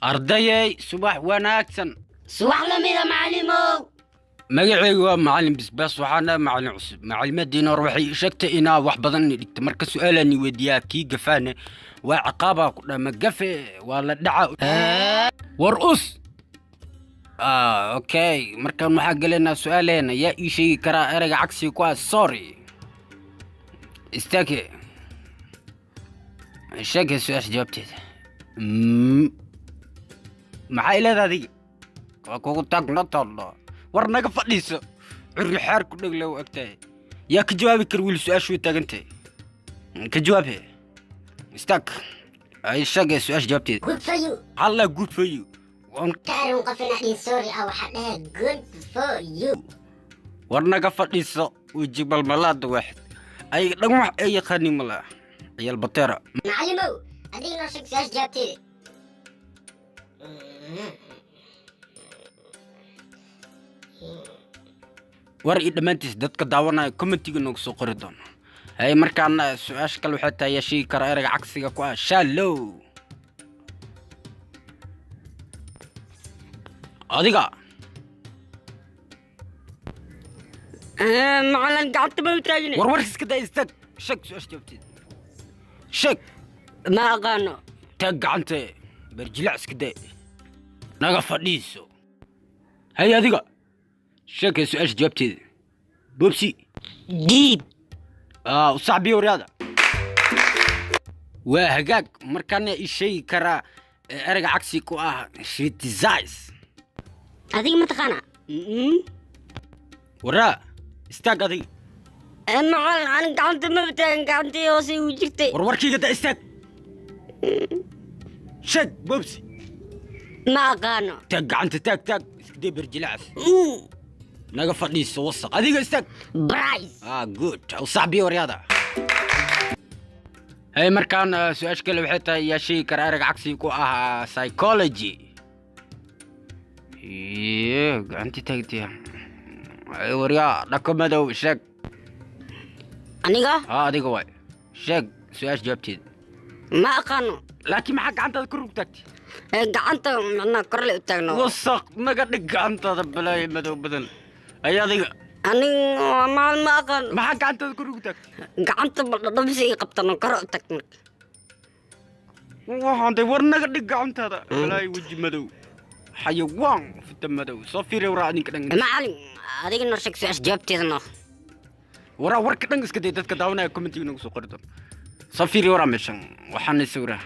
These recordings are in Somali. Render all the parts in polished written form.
أرضي صباح وناكسن صباح لميدا معلمو magacaygu waa macalin bisbaas waxaana macalin cusub macalimadina ruuxii sheegtay inaa wax badan dhigto marka su'aalani weydiyaa kii gafaane waa ciqaaba ku dhama gafe waa la dhaca war us okay markaan waxaa galeynaa su'aaleena yaa ii sheegi karaa erayga cagsiga ku ah sorry istaake sheeg su'aasha jawaabteeda maxaa ilaada adiga waa kugu tagna tollo war naga fadhiiso curi xaar ku dhig loo agtay yaa ka jawaabi kar wiil su'aashu taagantay ka jawaabe istak ay shaqo su'aash jawaabteed good for you Allah good for you كانوا قفنا دين سوري أو حدها good for you war naga fadhiiso wajibal malaad waaxid ay dhagmax ay yaqaani mala ayal batera معلمو أدينا شك ساش جابتي war ii dhamaantiis dadka daawanaya commentiga noogu soo qori doona hay markaan su'aasha kale waxay tahay sheegi kara erayga cagsiga ku ah shallow adiga معلن قعدت ما بتراجعني war iska daa istag shak su'aasha jawaabteed shak ما أغانو tag gacante barjilac iska daa naga fadhiiso hay adiga شكل سؤال جاوبتي بوبسي ديب وصاحبي ورياضة وهجاك مركان الشيء كرا ارجع عكسي كو شريت زايز هذيك ما تخانع ورا استاق هذي أنا قعدت ما بتراجعني قعدت يوصي وجرتي وركي قد استاق شك بوبسي ما أغانو تاق انت تاق اسكدي برجلعس naga fadhiiso wasaq adiga istag برايز good وصاحبي ورياضة هاي مركان سؤال كله بحيث يا شيء كرارك عكسي كو psychology انت تاقتي وريا لكم مدو شك أنيقا ديقا واي شك سؤال جاوبتي ما أغانو لكن ما حق عنتا كروك تاكتي قعدت معنا كرلي وتاقنو وسق ما قد دق عنتا بلاي مدو بدل أي ديقا أنا ما أغانو ما حق عنتا كروك تاكتي قعدت بلدبسي قبطنا كرو تاقنك وحانتي ورنا قد دق عنتا بلاي وجه مدو حيوان في التمدو صفيري وراني كدن معلم هذيك نرشك سؤال جاوبتي ذنو ورا كدن اسكدي ددك داونا كومنتي نو سو قردن صفيري ورا مشان وحن سوره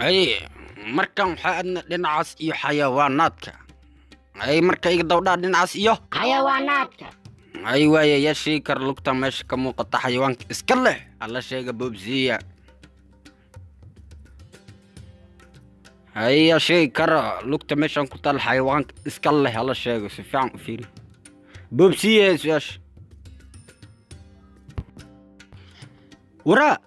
أي مركم حقنا لنعس إيو حيواناتك أي مركا يقدر لنعس إيو حيواناتك أيوة يا شيكر لقطة ماشي كموقطة حيوانك اسكله الله شيء بوبزية أي يا شيكر لقطة ماشي كموقطة الحيوانك اسكله الله شيء سفيان فيري بوبزية سواش ورا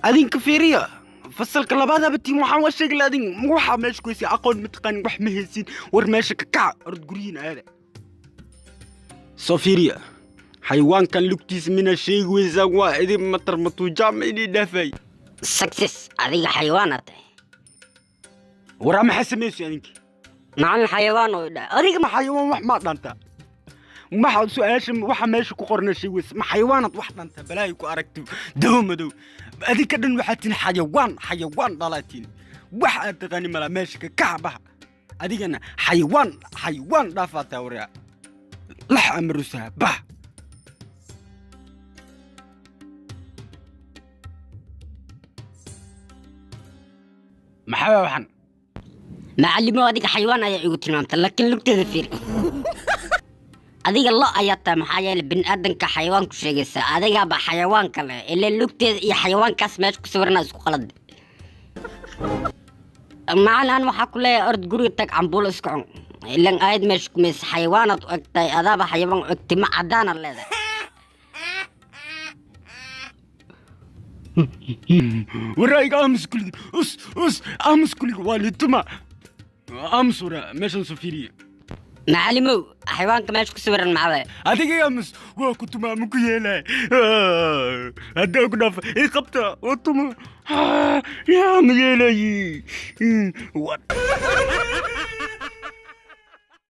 أدين كفيرية فصل كلابادا بتي محاول شغل أدين موحى ماشي كويسي أقول متقن وح مهزين ورماشي ككع أرد قرين هذا صفيريا حيوان كان لوكتيس من الشيء ويزاوا إذا ما ترمطوا جامع إلي دافي سكسس هذيك حيوانات ورا ما حسميش يعني مع الحيوان ولا هذيك ما حيوان وح ما أنت ما حد سؤالش وح ماشي كقرن الشيء ويس ما حيوانات وح أنت بلايكو أركتو دوم هذيك كدن وحتين حيوان ضلاتين وح أنت غني ملا ماشي كعبة هذيك أنا حيوان دافعت ورا لح أمرسها bah محاوى وحن معلمو هذيك حيوان يا عيوتي لكن لقيت فيري adiga lo ayaa tahay maxaa yeelay bini'aadanka xayawaanku sheegaysa adigaaba xayawaan kale ilaa lugteeda iyo xayawaankaas meesha ku sawirana isku qalad macnaan waxaa ku leeyahay ord guriga tag cambuulo iska cun ilan aayad meesha kumaysa xayawaanaad u egtahay adaaba xayawaan u egtay ma caddaanaad leedahay waraayiga aamus kuliga us aamus kuliga waa lituma aamus waraa meeshan soo fiiriye macalimow xayawaanka meesha ku sawiran maxaa adiga aamus waa ku tuma ma ku yeelay haddaa ku dhaafa ii qabta waa tuma yaa ma yeelayi